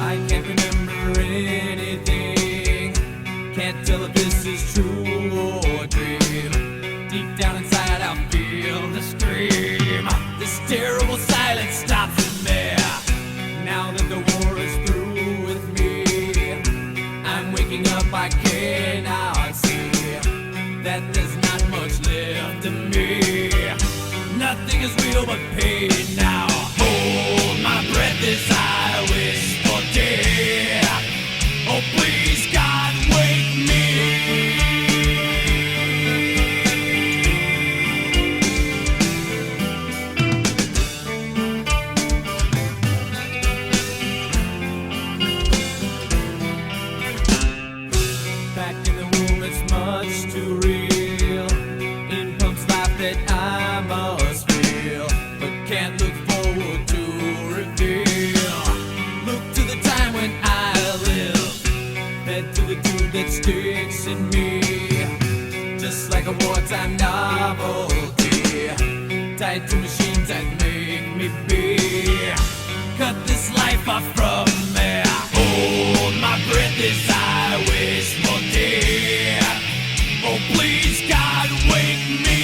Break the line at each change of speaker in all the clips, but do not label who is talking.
I can't remember anything. Can't tell if this is true or a dream. Deep down inside I feel the scream. This terrible silence stops in there. Now that the war is through with me, I'm waking up, I cannot see that there's not much left of me. Nothing is real but pain now. Hold my breath as I wish for death. Oh please God, wake me. Back in the room, it's much too real. In pumps life that I must feel, but can't look forward to reveal. Look to the time when I lived, fed to the dude that sticks in me, just like a wartime novelty, tied to machines that make me be. Cut this life off from me. Hold my breath as I wish for death. Oh please God, wake me.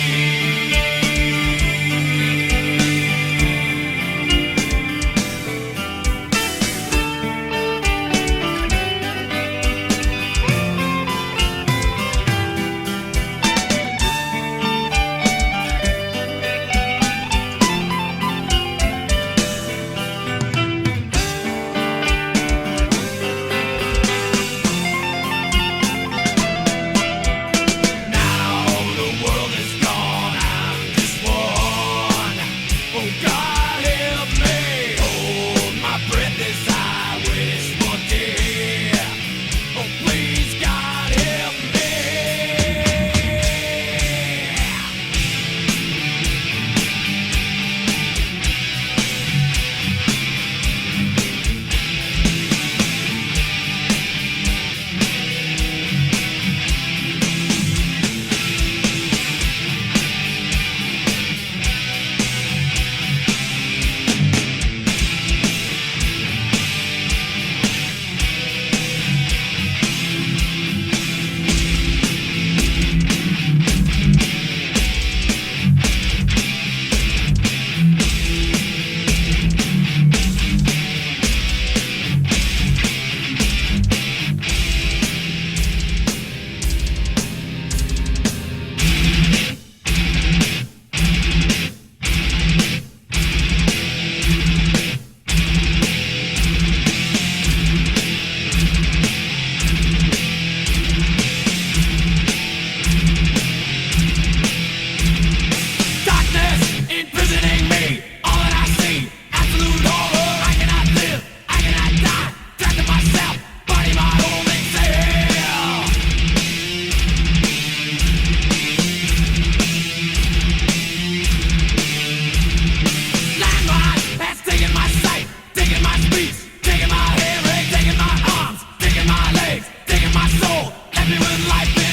happy with life.